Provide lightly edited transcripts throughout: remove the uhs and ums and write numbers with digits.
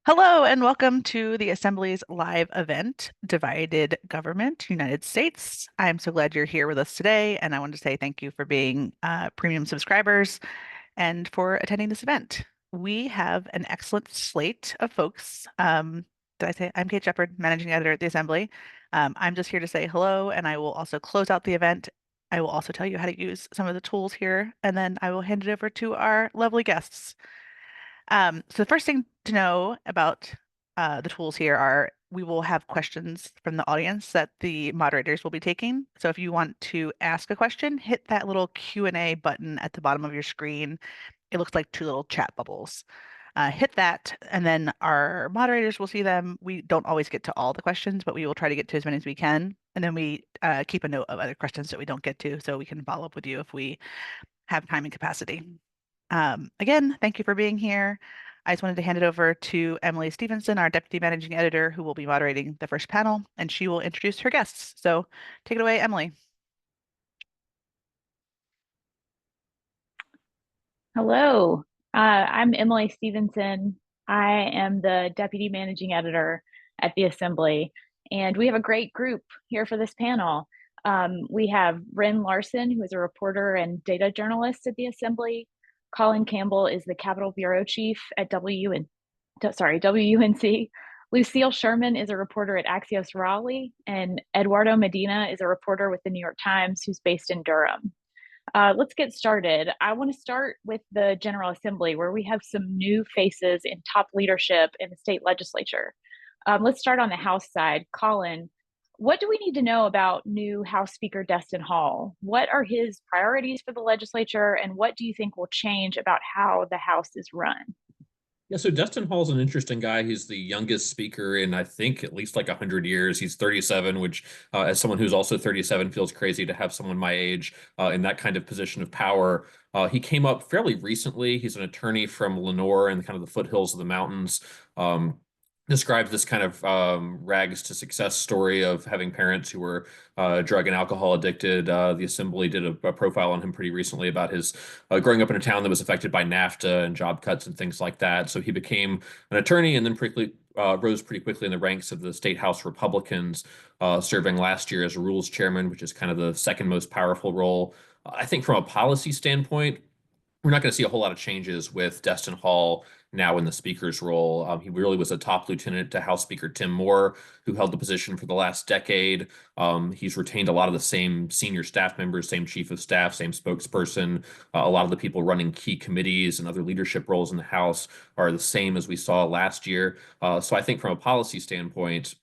Hello and welcome to the Assembly's live event, Divided Government, United States. I'm so glad you're here with us today, and I want to say thank you for being premium subscribers and for attending this event. We have an excellent slate of folks. Did I say I'm Kate Shepard, managing editor at the Assembly? I'm just here to say hello, and I will also close out the event. I will also tell you how to use some of the tools here, and then I will hand it over to our lovely guests. So the first thing to know about the tools here are we will have questions from the audience that the moderators will be taking. So if you want to ask a question, hit that little Q&A button at the bottom of your screen. It looks like two little chat bubbles. Hit that, and then our moderators will see them. We don't always get to all the questions, but we will try to get to as many as we can. And then we keep a note of other questions that we don't get to, so we can follow up with you if we have time and capacity. Again, thank you for being here. I just wanted to hand it over to Emily Stephenson, our Deputy Managing Editor, who will be moderating the first panel, and she will introduce her guests. So take it away, Emily. Hello, I'm Emily Stephenson. I am the Deputy Managing Editor at the Assembly, and we have a great group here for this panel. We have Ren Larson, who is a reporter and data journalist at the Assembly. Colin Campbell is the Capitol Bureau Chief at WUNC. Lucille Sherman is a reporter at Axios Raleigh, and Eduardo Medina is a reporter with the New York Times who's based in Durham. Let's get started. I want to start with the General Assembly, where we have some new faces in top leadership in the state legislature. Let's start on the House side. Colin, what do we need to know about new House Speaker Destin Hall? What are his priorities for the legislature, and what do you think will change about how the House is run? Yeah, so Destin Hall's an interesting guy. He's the youngest speaker in, I think, at least like 100 years. He's 37, which, as someone who's also 37, feels crazy to have someone my age in that kind of position of power. He came up fairly recently. He's an attorney from Lenore and kind of the foothills of the mountains. Describes this kind of rags to success story of having parents who were drug and alcohol addicted. The Assembly did a profile on him pretty recently about his growing up in a town that was affected by NAFTA and job cuts and things like that. So he became an attorney and then rose pretty quickly in the ranks of the State House Republicans, serving last year as a rules chairman, which is kind of the second most powerful role. I think from a policy standpoint, we're not going to see a whole lot of changes with Destin Hall now in the speaker's role. He really was a top lieutenant to House Speaker Tim Moore, who held the position for the last decade. He's retained a lot of the same senior staff members, same chief of staff, same spokesperson. A lot of the people running key committees and other leadership roles in the House are the same as we saw last year. So I think from a policy standpoint,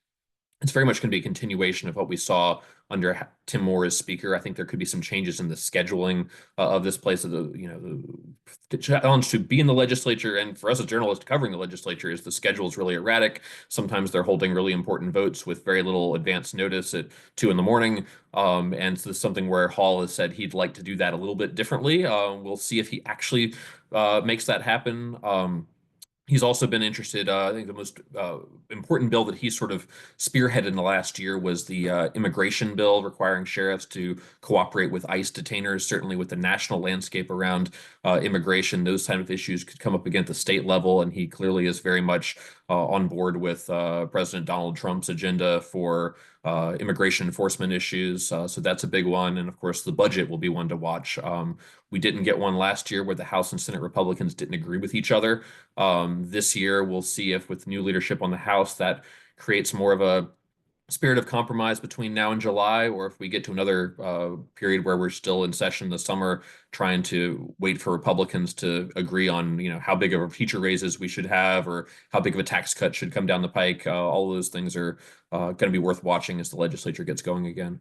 it's very much going to be a continuation of what we saw under Tim Moore as speaker. I think there could be some changes in the scheduling of this place. The challenge to be in the legislature and for us as journalists covering the legislature is the schedule is really erratic. Sometimes they're holding really important votes with very little advance notice at 2 in the morning. And so this is something where Hall has said he'd like to do that a little bit differently. We'll see if he actually makes that happen. He's also been interested. I think the most important bill that he sort of spearheaded in the last year was the immigration bill requiring sheriffs to cooperate with ICE detainers. Certainly, with the national landscape around immigration, those kind of issues could come up again at the state level. And he clearly is very much on board with President Donald Trump's agenda for immigration enforcement issues. So that's a big one. And of course, the budget will be one to watch. We didn't get one last year where the House and Senate Republicans didn't agree with each other. This year, we'll see if with new leadership on the House, that creates more of a spirit of compromise between now and July, or if we get to another period where we're still in session this summer, trying to wait for Republicans to agree on, how big of a teacher raises we should have, or how big of a tax cut should come down the pike. All of those things are going to be worth watching as the legislature gets going again.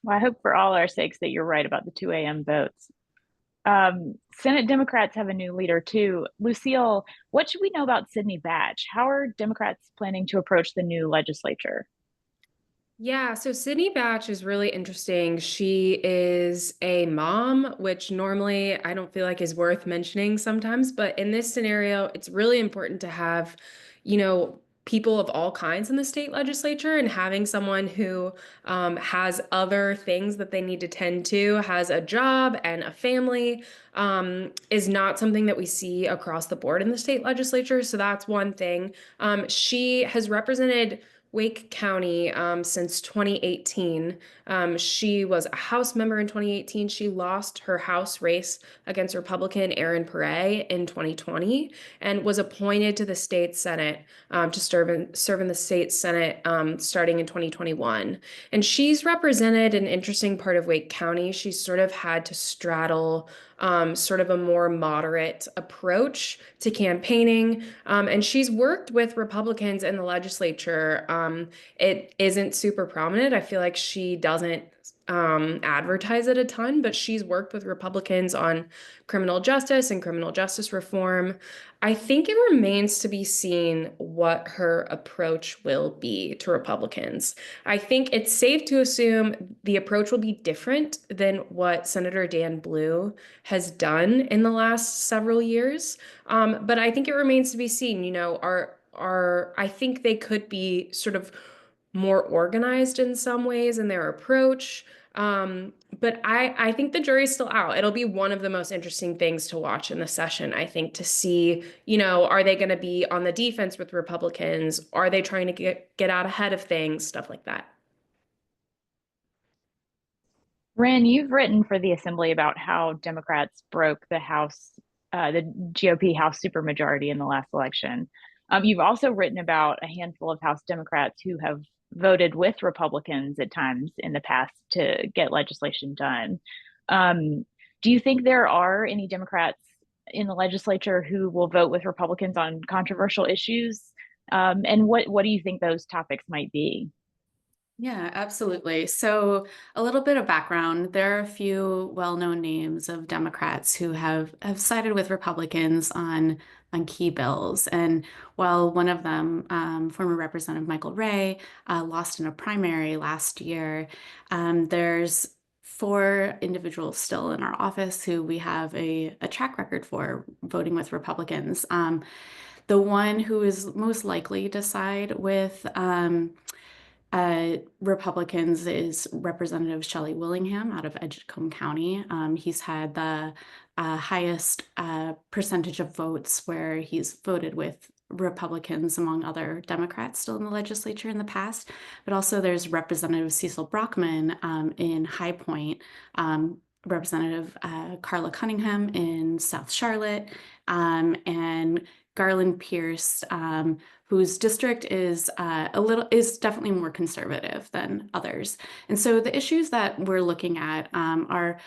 Well, I hope for all our sakes that you're right about the 2 a.m. votes. Senate Democrats have a new leader too. Lucille, what should we know about Sydney Batch? How are Democrats planning to approach the new legislature? Yeah, so Sydney Batch is really interesting. She is a mom, which normally I don't feel like is worth mentioning sometimes, but in this scenario, it's really important to have, you know, people of all kinds in the state legislature, and having someone who has other things that they need to tend to, has a job and a family, is not something that we see across the board in the state legislature. So that's one thing. She has represented Wake County since 2018. She was a House member in 2018. She lost her House race against Republican Aaron Perret in 2020 and was appointed to the state Senate to serve in the state Senate starting in 2021. And she's represented an interesting part of Wake County. She's sort of had to straddle sort of a more moderate approach to campaigning. And she's worked with Republicans in the legislature. It isn't super prominent. I feel like she doesn't advertise it a ton, but she's worked with Republicans on criminal justice and criminal justice reform. I think it remains to be seen what her approach will be to Republicans. I think it's safe to assume the approach will be different than what Senator Dan Blue has done in the last several years. But I think it remains to be seen. You know, I think they could be sort of more organized in some ways in their approach. But I think the jury's still out. It'll be one of the most interesting things to watch in the session, I think, to see, you know, are they going to be on the defense with Republicans? Are they trying to get out ahead of things? Stuff like that. Ren, you've written for the Assembly about how Democrats broke the GOP House supermajority in the last election. You've also written about a handful of House Democrats who have voted with Republicans at times in the past to get legislation done. Do you think there are any Democrats in the legislature who will vote with Republicans on controversial issues? And what do you think those topics might be? Yeah, absolutely. So a little bit of background. There are a few well-known names of Democrats who have sided with Republicans on key bills. And while one of them, former Representative Michael Ray, lost in a primary last year, there's four individuals still in our office who we have a track record for voting with Republicans. The one who is most likely to side with Republicans is Representative Shelley Willingham out of Edgecombe County. He's had the highest percentage of votes where he's voted with Republicans among other Democrats still in the legislature in the past. But also there's Representative Cecil Brockman in High Point, Representative Carla Cunningham in South Charlotte, and Garland Pierce, whose district is definitely more conservative than others. And so the issues that we're looking at are,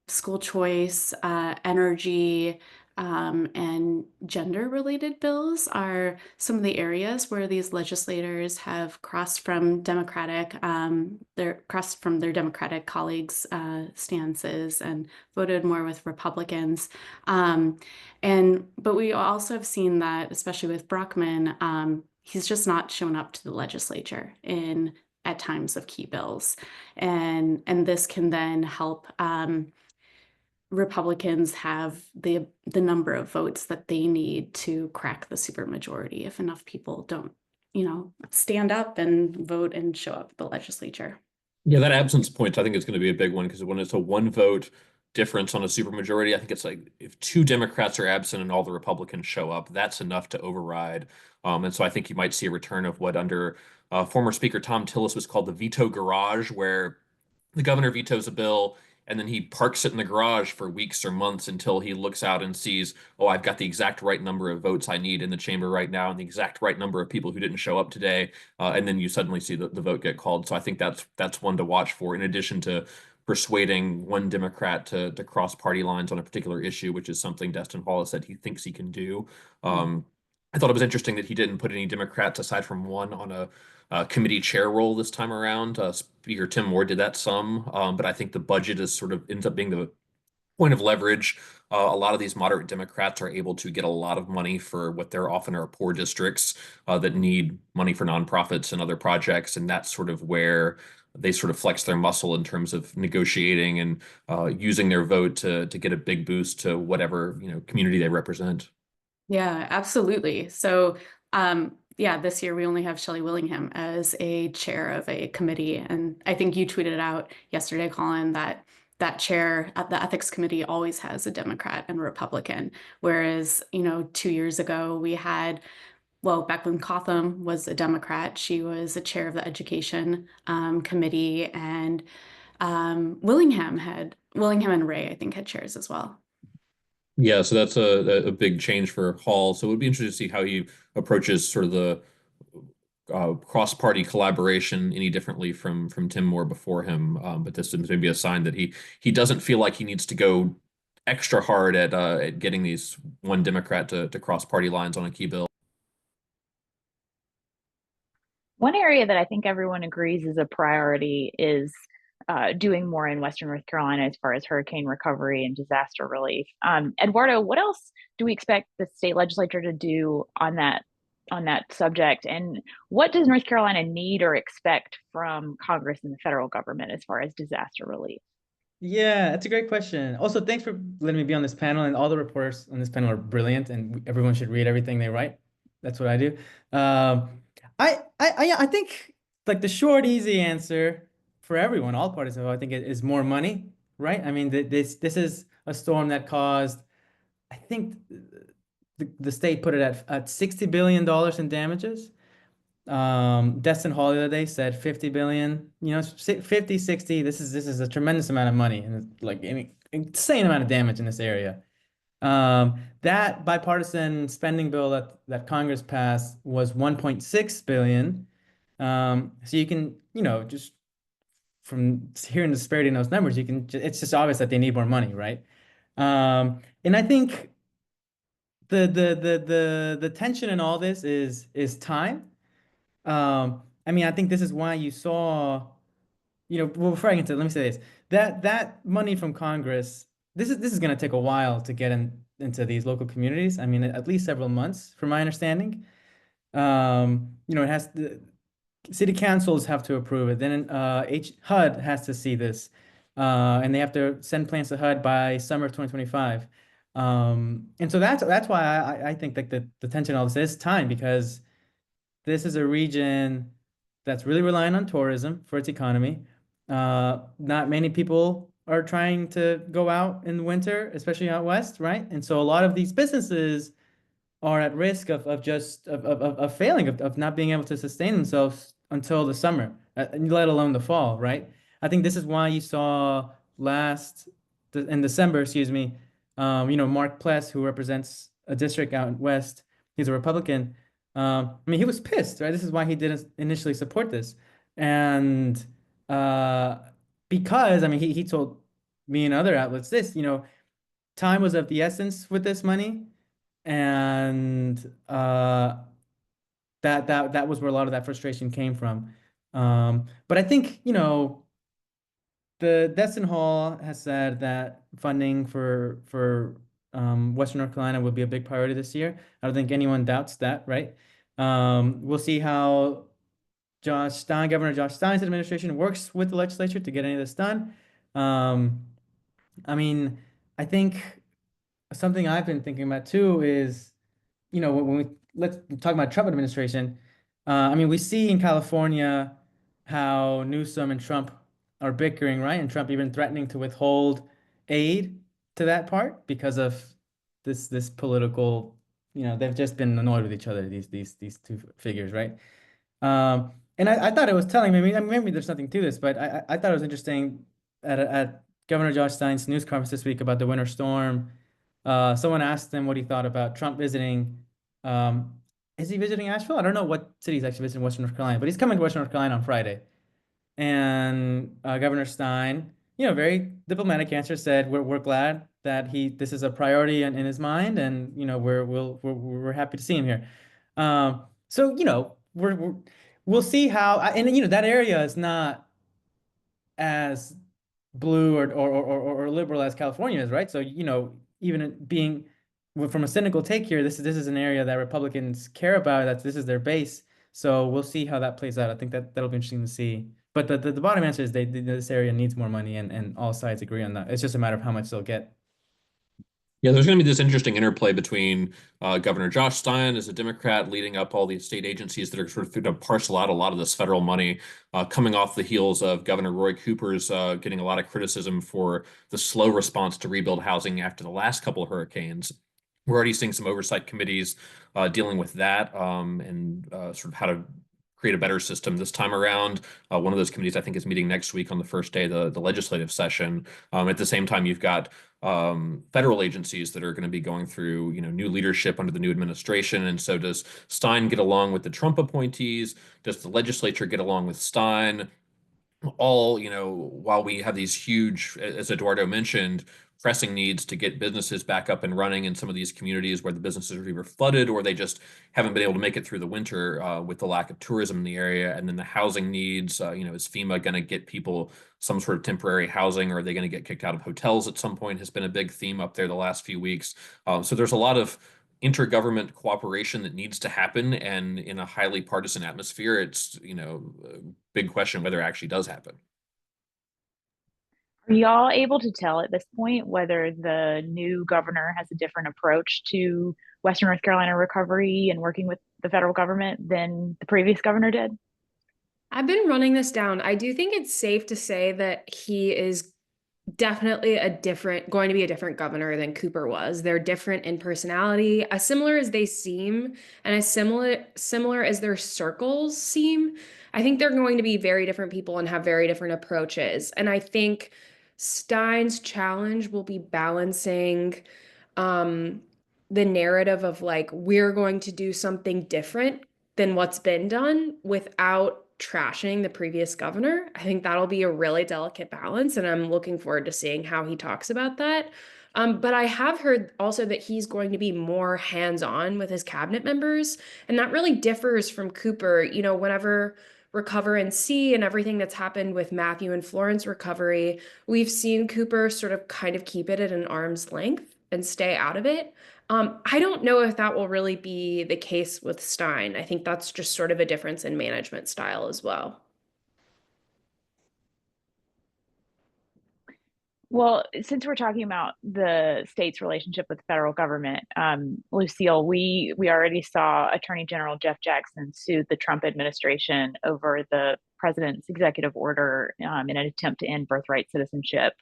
school choice, energy, and gender-related bills are some of the areas where these legislators have crossed from their Democratic colleagues' stances and voted more with Republicans. But we also have seen that, especially with Brockman, he's just not shown up to the legislature at times of key bills, and this can then help Republicans have the number of votes that they need to crack the supermajority if enough people don't, stand up and vote and show up at the legislature. Yeah, that absence point, I think is going to be a big one, because when it's a one vote difference on a supermajority, I think it's like if two Democrats are absent and all the Republicans show up, that's enough to override. And so I think you might see a return of what under former Speaker Tom Tillis was called the veto garage, where the governor vetoes a bill and then he parks it in the garage for weeks or months until he looks out and sees, oh, I've got the exact right number of votes I need in the chamber right now and the exact right number of people who didn't show up today. And then you suddenly see the vote get called. So I think that's one to watch for, in addition to persuading one Democrat to cross party lines on a particular issue, which is something Destin Hall has said he thinks he can do. I thought it was interesting that he didn't put any Democrats aside from one on a committee chair role this time around. Speaker Tim Moore did that some, but I think the budget is sort of ends up being the point of leverage. A lot of these moderate Democrats are able to get a lot of money for what they're often are poor districts that need money for nonprofits and other projects, and that's sort of where they sort of flex their muscle in terms of negotiating and using their vote to get a big boost to whatever community they represent. Yeah, absolutely. So Yeah, this year we only have Shelley Willingham as a chair of a committee. And I think you tweeted out yesterday, Colin, that that chair at the ethics committee always has a Democrat and a Republican. Whereas, 2 years ago we had, well, Becklin Cotham was a Democrat. She was a chair of the education committee, and Willingham and Ray, I think, had chairs as well. Yeah, so that's a big change for Hall. So it would be interesting to see how he approaches sort of the cross-party collaboration any differently from Tim Moore before him. But this is maybe a sign that he doesn't feel like he needs to go extra hard at getting these one Democrat to cross party lines on a key bill. One area that I think everyone agrees is a priority is doing more in Western North Carolina as far as hurricane recovery and disaster relief. Eduardo, what else do we expect the state legislature to do on that subject? And what does North Carolina need or expect from Congress and the federal government as far as disaster relief? Yeah, that's a great question. Also, thanks for letting me be on this panel. And all the reporters on this panel are brilliant, and everyone should read everything they write. That's what I do. I think like the short, easy answer for everyone, all parties involved, I think it is more money, right? I mean, this is a storm that caused, I think the state put it at $60 billion in damages. Destin Hall the other day said 50 billion, 50, 60. This is a tremendous amount of money, and it's like, I mean, insane amount of damage in this area. That bipartisan spending bill that Congress passed was 1.6 billion. So you can, just from hearing the disparity in those numbers, it's just obvious that they need more money, right? And I think the tension in all this is time. I mean, I think this is why you saw, well, before I get to, let me say this, that money from Congress, this is going to take a while to get into these local communities. I mean, at least several months, from my understanding. It has city councils have to approve it. Then HUD has to see this, and they have to send plans to HUD by summer of 2025. And so that's why I think that the tension of all this is time, because this is a region that's really relying on tourism for its economy. Not many people are trying to go out in the winter, especially out west, right? And so a lot of these businesses are at risk of failing, of not being able to sustain themselves until the summer, let alone the fall, right? I think this is why you saw in December, Mark Pless, who represents a district out west, he's a Republican. I mean, he was pissed, right? This is why he didn't initially support this. And because, I mean, he told me and other outlets this, time was of the essence with this money. And that was where a lot of that frustration came from. But I think, the Destin Hall has said that funding for Western North Carolina will be a big priority this year. I don't think anyone doubts that, right? We'll see how Governor Josh Stein's administration works with the legislature to get any of this done. I mean, I think something I've been thinking about too is, let's talk about Trump administration. I mean, we see in California how Newsom and Trump are bickering, right? And Trump even threatening to withhold aid to that part because of this political, they've just been annoyed with each other, these two figures, right? And I thought it was telling, maybe there's something to this, but I thought it was interesting at Governor Josh Stein's news conference this week about the winter storm. Someone asked him what he thought about Trump visiting. Is he visiting Asheville? I don't know what city he's actually visiting Western North Carolina, but he's coming to Western North Carolina on Friday. And Governor Stein, very diplomatic answer, said we're glad that this is a priority in his mind, and we're happy to see him here. So we'll see how, and that area is not as blue or liberal as California is, right? So even being from a cynical take here, this is an area that Republicans care about. This is their base. So we'll see how that plays out. I think that'll be interesting to see. But the bottom answer is this area needs more money, and all sides agree on that. It's just a matter of how much they'll get. Yeah, there's going to be this interesting interplay between Governor Josh Stein as a Democrat leading up all these state agencies that are sort of going to parcel out a lot of this federal money, coming off the heels of Governor Roy Cooper's getting a lot of criticism for the slow response to rebuild housing after the last couple of hurricanes. We're already seeing some oversight committees dealing with that and sort of how to create a better system this time around. One of those committees, I think, is meeting next week on the first day of the legislative session. At the same time, you've got federal agencies that are going to be going through, new leadership under the new administration. And so does Stein get along with the Trump appointees? Does the legislature get along with Stein? All, while we have these huge, as Eduardo mentioned, pressing needs to get businesses back up and running in some of these communities where the businesses are either flooded or they just haven't been able to make it through the winter with the lack of tourism in the area. And then the housing needs, is FEMA going to get people some sort of temporary housing, or are they going to get kicked out of hotels at some point, has been a big theme up there the last few weeks. So there's a lot of intergovernment cooperation that needs to happen, and in a highly partisan atmosphere, it's a big question whether it actually does happen. Are y'all able to tell at this point whether the new governor has a different approach to Western North Carolina recovery and working with the federal government than the previous governor did? I've been running this down. I do think it's safe to say that he is definitely going to be a different governor than Cooper was. They're different in personality, as similar as they seem, and as similar as their circles seem. I think they're going to be very different people and have very different approaches. And I think Stein's challenge will be balancing the narrative of like, we're going to do something different than what's been done without trashing the previous governor. I think that'll be a really delicate balance, and I'm looking forward to seeing how he talks about that. But I have heard also that he's going to be more hands-on with his cabinet members, and that really differs from Cooper. Whenever Recover and See and everything that's happened with Matthew and Florence recovery, we've seen Cooper sort of kind of keep it at an arm's length and stay out of it. I don't know if that will really be the case with Stein. I think that's just sort of a difference in management style as well. Well, since we're talking about the state's relationship with the federal government, Lucille, we already saw Attorney General Jeff Jackson sue the Trump administration over the president's executive order in an attempt to end birthright citizenship.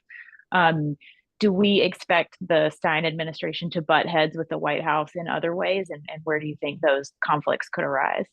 Do we expect the Stein administration to butt heads with the White House in other ways? And where do you think those conflicts could arise?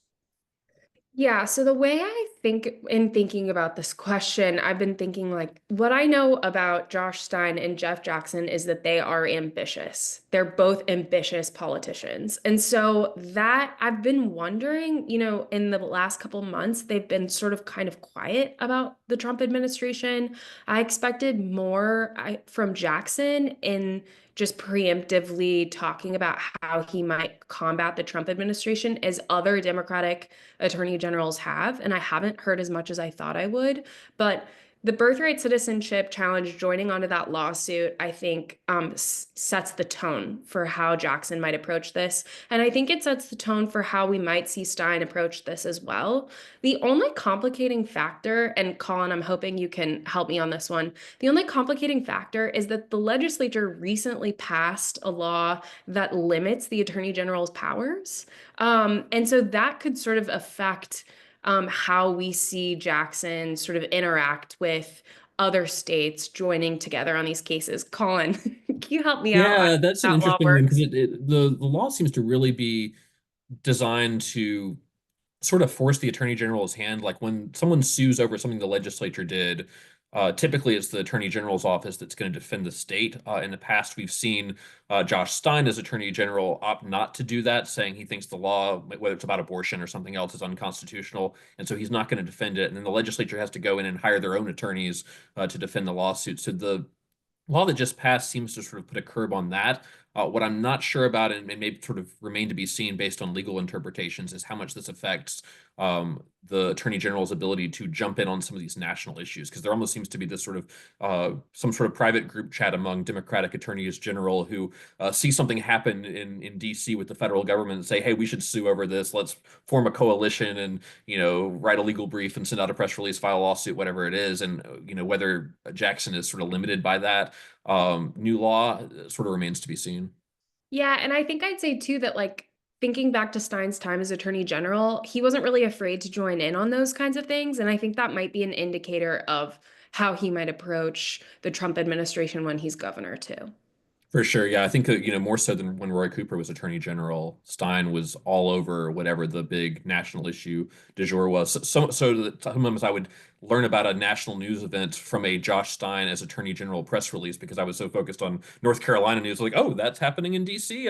Yeah, so the way I think in thinking about this question, I've been thinking like what I know about Josh Stein and Jeff Jackson is that they are ambitious. They're both ambitious politicians. And so that I've been wondering, in the last couple months, they've been sort of kind of quiet about the Trump administration. I expected more from Jackson in just preemptively talking about how he might combat the Trump administration as other Democratic attorney generals have. And I haven't heard as much as I thought I would. But the birthright citizenship challenge, joining onto that lawsuit, I think sets the tone for how Jackson might approach this. And I think it sets the tone for how we might see Stein approach this as well. The only complicating factor, and Colin, I'm hoping you can help me on this one. The only complicating factor is that the legislature recently passed a law that limits the attorney general's powers. And so that could sort of affect how we see Jackson sort of interact with other states joining together on these cases. Colin, can you help me out? Yeah, that's an interesting one because the law seems to really be designed to sort of force the attorney general's hand. Like when someone sues over something the legislature did, typically it's the attorney general's office that's going to defend the state. In the past, we've seen Josh Stein as attorney general opt not to do that, saying he thinks the law, whether it's about abortion or something else, is unconstitutional. And so he's not going to defend it. And then the legislature has to go in and hire their own attorneys to defend the lawsuit. So the law that just passed seems to sort of put a curb on that. What I'm not sure about, and may sort of remain to be seen based on legal interpretations, is how much this affects the attorney general's ability to jump in on some of these national issues, because there almost seems to be this sort of some sort of private group chat among Democratic attorneys general who see something happen in DC with the federal government and say, hey, we should sue over this. Let's form a coalition and, write a legal brief and send out a press release, file a lawsuit, whatever it is. And, whether Jackson is sort of limited by that new law sort of remains to be seen. Yeah, and I think I'd say too that thinking back to Stein's time as Attorney General, he wasn't really afraid to join in on those kinds of things. And I think that might be an indicator of how he might approach the Trump administration when he's governor too. For sure. Yeah. I think, more so than when Roy Cooper was Attorney General, Stein was all over whatever the big national issue du jour was. So that sometimes I would learn about a national news event from a Josh Stein as Attorney General press release because I was so focused on North Carolina news. Like, oh, that's happening in DC.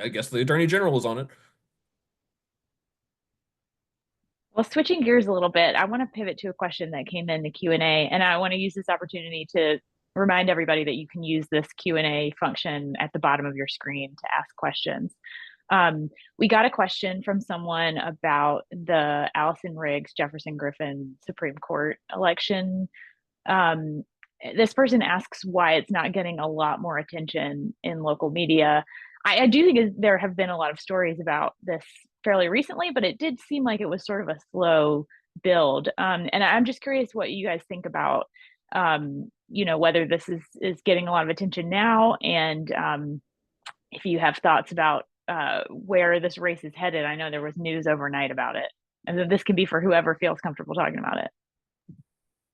I guess the Attorney General is on it. Well, switching gears a little bit, I want to pivot to a question that came in the Q&A, and I want to use this opportunity to remind everybody that you can use this Q&A function at the bottom of your screen to ask questions. We got a question from someone about the Allison Riggs, Jefferson Griffin Supreme Court election. This person asks why it's not getting a lot more attention in local media. I do think there have been a lot of stories about this fairly recently, but it did seem like it was sort of a slow build. And I'm just curious what you guys think about, whether this is getting a lot of attention now, and if you have thoughts about where this race is headed. I know there was news overnight about it, and this can be for whoever feels comfortable talking about it.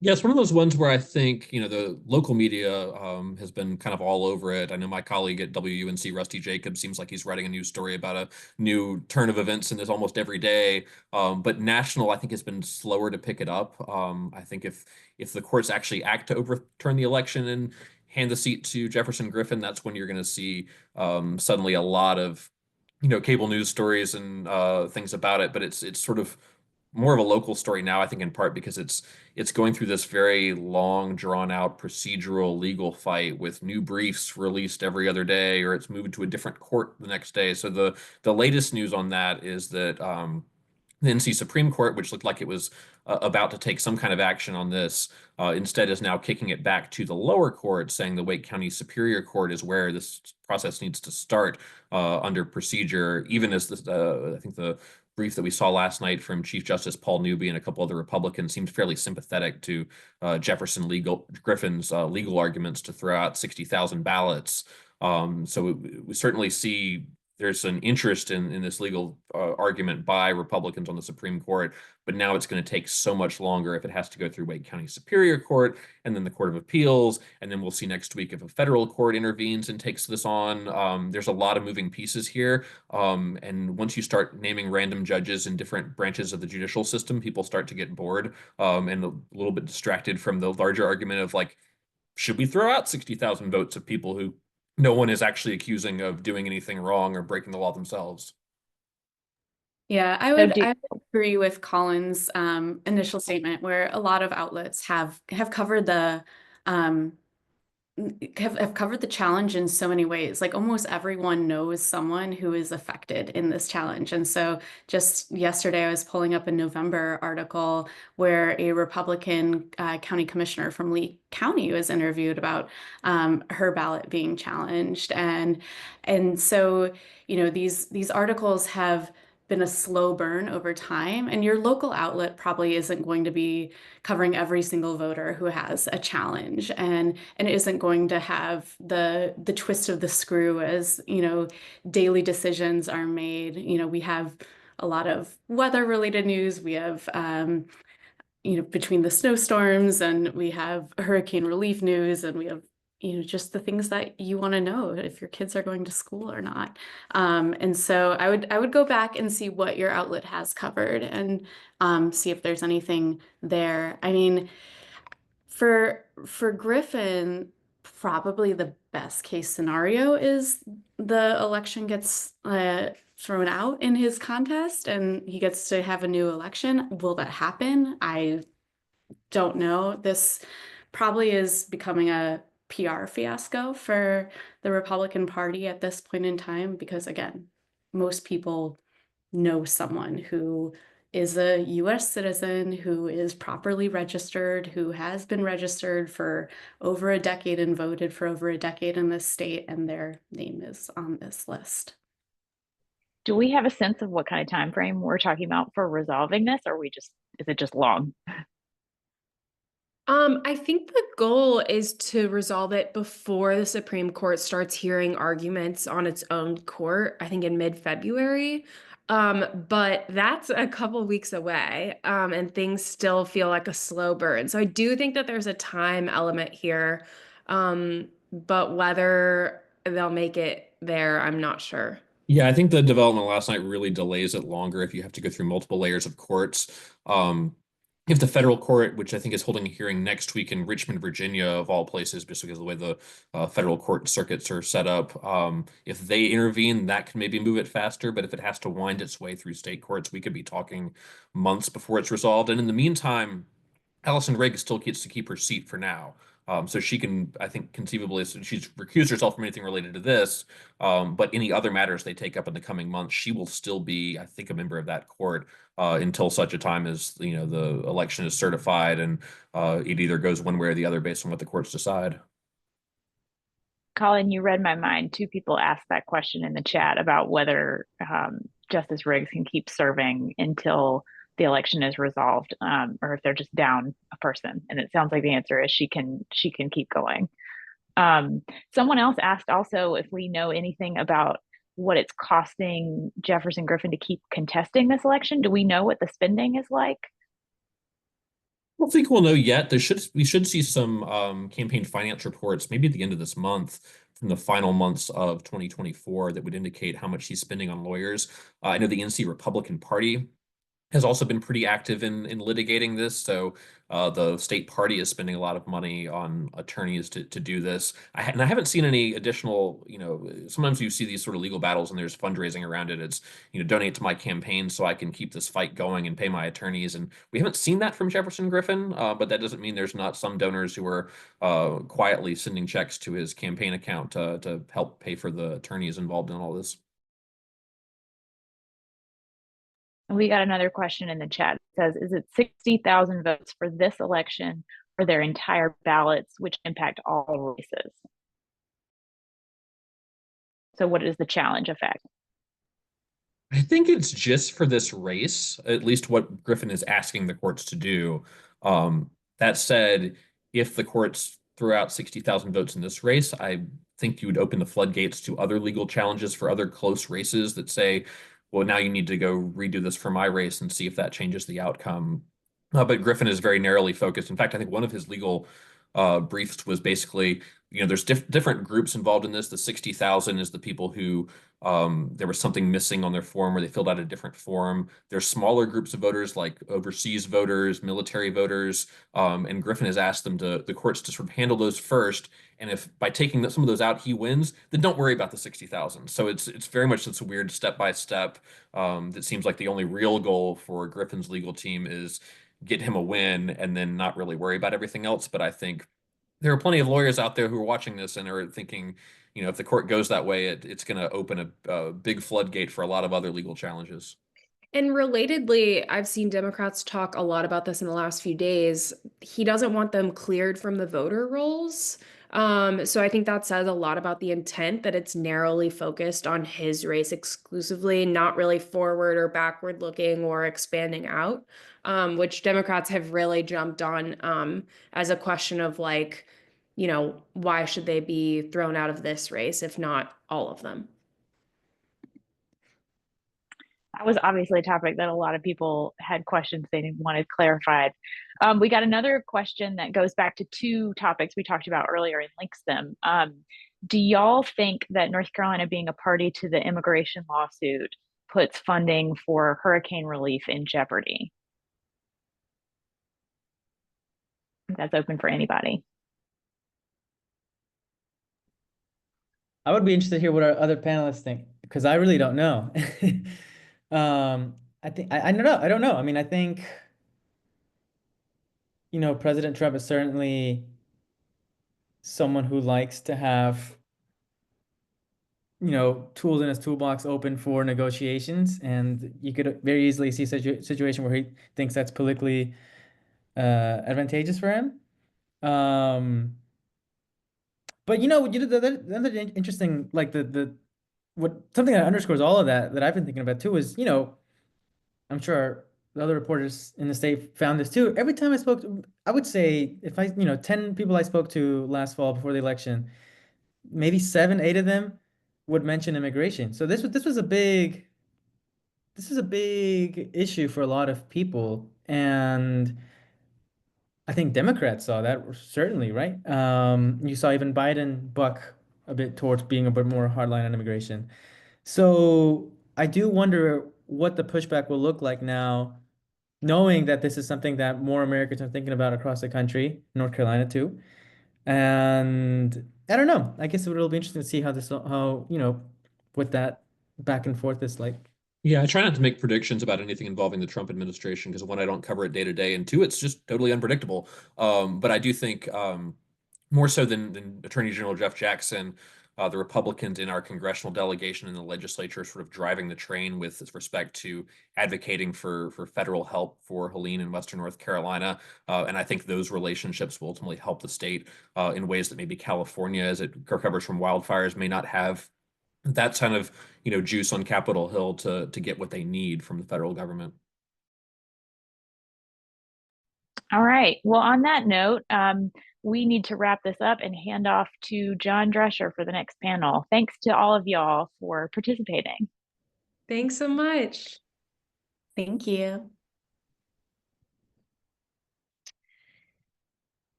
Yeah, it's one of those ones where I think, the local media has been kind of all over it. I know my colleague at WUNC, Rusty Jacobs, seems like he's writing a new story about a new turn of events in this almost every day. But national, I think, has been slower to pick it up. I think if the courts actually act to overturn the election and hand the seat to Jefferson Griffin, that's when you're going to see suddenly a lot of, cable news stories and things about it. But it's sort of more of a local story now, I think, in part because it's going through this very long, drawn out procedural legal fight with new briefs released every other day, or it's moved to a different court the next day. So the latest news on that is that the NC Supreme Court, which looked like it was about to take some kind of action on this, instead is now kicking it back to the lower court, saying the Wake County Superior Court is where this process needs to start under procedure, even as this, I think the brief that we saw last night from Chief Justice Paul Newby and a couple other Republicans seemed fairly sympathetic to Griffin's legal arguments to throw out 60,000 ballots. So we certainly see there's an interest in this legal argument by Republicans on the Supreme Court, but now it's going to take so much longer if it has to go through Wake County Superior Court and then the Court of Appeals, and then we'll see next week if a federal court intervenes and takes this on. There's a lot of moving pieces here, and once you start naming random judges in different branches of the judicial system, people start to get bored and a little bit distracted from the larger argument of should we throw out 60,000 votes of people who no one is actually accusing of doing anything wrong or breaking the law themselves? Yeah, I would agree with Colin's initial statement, where a lot of outlets have covered the have covered the challenge in so many ways. Like almost everyone knows someone who is affected in this challenge. And so just yesterday, I was pulling up a November article where a Republican county commissioner from Lee County was interviewed about her ballot being challenged. And so, these articles have been a slow burn over time, and your local outlet probably isn't going to be covering every single voter who has a challenge, and isn't going to have the twist of the screw as daily decisions are made. We have a lot of weather related news. We have between the snowstorms, and we have hurricane relief news, and we have just the things that you want to know if your kids are going to school or not. And so I would go back and see what your outlet has covered and see if there's anything there. I mean, for Griffin, probably the best case scenario is the election gets thrown out in his contest and he gets to have a new election. Will that happen? I don't know. This probably is becoming a PR fiasco for the Republican Party at this point in time, because again, most people know someone who is a US citizen who is properly registered, who has been registered for over a decade and voted for over a decade in this state, and their name is on this list. Do we have a sense of what kind of time frame we're talking about for resolving this, or is it just long? I think the goal is to resolve it before the Supreme Court starts hearing arguments on its own court, I think in mid-February. But that's a couple weeks away, and things still feel like a slow burn. So I do think that there's a time element here, but whether they'll make it there, I'm not sure. Yeah, I think the development last night really delays it longer if you have to go through multiple layers of courts. If the federal court, which I think is holding a hearing next week in Richmond, Virginia, of all places, just because of the way the federal court circuits are set up, if they intervene, that can maybe move it faster. But if it has to wind its way through state courts, we could be talking months before it's resolved. And in the meantime, Allison Rigg still gets to keep her seat for now. So she can, I think, conceivably, so she's recused herself from anything related to this. But any other matters they take up in the coming months, she will still be, I think, a member of that court until such a time as the election is certified and it either goes one way or the other based on what the courts decide. Colin, you read my mind. Two people asked that question in the chat about whether Justice Riggs can keep serving until the election is resolved, or if they're just down a person. And it sounds like the answer is she can keep going. Someone else asked also if we know anything about what it's costing Jefferson Griffin to keep contesting this election. Do we know what the spending is like? I don't think we'll know yet. We should see some campaign finance reports maybe at the end of this month from the final months of 2024 that would indicate how much he's spending on lawyers. I know the NC Republican Party has also been pretty active in litigating this. So the state party is spending a lot of money on attorneys to do this. And I haven't seen any additional, sometimes you see these sort of legal battles and there's fundraising around it. It's, donate to my campaign so I can keep this fight going and pay my attorneys. And we haven't seen that from Jefferson Griffin, but that doesn't mean there's not some donors who are quietly sending checks to his campaign account to help pay for the attorneys involved in all this. We got another question in the chat. It says, is it 60,000 votes for this election or their entire ballots, which impact all races? So what is the challenge effect? I think it's just for this race, at least what Griffin is asking the courts to do. That said, if the courts threw out 60,000 votes in this race, I think you would open the floodgates to other legal challenges for other close races that say, well, now you need to go redo this for my race and see if that changes the outcome. But Griffin is very narrowly focused. In fact, I think one of his legal briefs was basically, there's different groups involved in this. The 60,000 is the people who there was something missing on their form where they filled out a different form. There's smaller groups of voters like overseas voters, military voters, and Griffin has asked the courts to sort of handle those first. And if by taking some of those out he wins, then don't worry about the 60,000. So it's very much this weird step by step that seems like the only real goal for Griffin's legal team is get him a win and then not really worry about everything else. But I think there are plenty of lawyers out there who are watching this and are thinking, if the court goes that way, it's going to open a big floodgate for a lot of other legal challenges. And relatedly, I've seen Democrats talk a lot about this in the last few days. He doesn't want them cleared from the voter rolls. So I think that says a lot about the intent that it's narrowly focused on his race exclusively, not really forward or backward looking or expanding out, which Democrats have really jumped on as a question of like, why should they be thrown out of this race, if not all of them? That was obviously a topic that a lot of people had questions they wanted clarified. We got another question that goes back to two topics we talked about earlier and links them. Do y'all think that North Carolina being a party to the immigration lawsuit puts funding for hurricane relief in jeopardy? That's open for anybody. I would be interested to hear what our other panelists think, because I really don't know. I think I don't know. I don't know. I mean, I think, President Trump is certainly someone who likes to have tools in his toolbox open for negotiations, and you could very easily see such a situation where he thinks that's politically advantageous for him. But the other interesting, like something that underscores all of that I've been thinking about too is, I'm sure the other reporters in the state found this too. Every time I spoke to, I would say if 10 people I spoke to last fall before the election, maybe 7, 8 of them would mention immigration. So this is a big issue for a lot of people, and I think Democrats saw that certainly, right? You saw even Biden buck a bit towards being a bit more hardline on immigration. So I do wonder what the pushback will look like now, knowing that this is something that more Americans are thinking about across the country, North Carolina too. And I don't know. I guess it'll be interesting to see what that back and forth is like. Yeah, I try not to make predictions about anything involving the Trump administration because one, I don't cover it day to day, and two, it's just totally unpredictable. But I do think more so than Attorney General Jeff Jackson, the Republicans in our congressional delegation and the legislature sort of driving the train with respect to advocating for federal help for Helene in Western North Carolina. And I think those relationships will ultimately help the state in ways that maybe California, as it recovers from wildfires, may not have that kind of juice on Capitol Hill to get what they need from the federal government. All right. Well, on that note, we need to wrap this up and hand off to John Drescher for the next panel. Thanks to all of y'all for participating. Thanks so much. Thank you.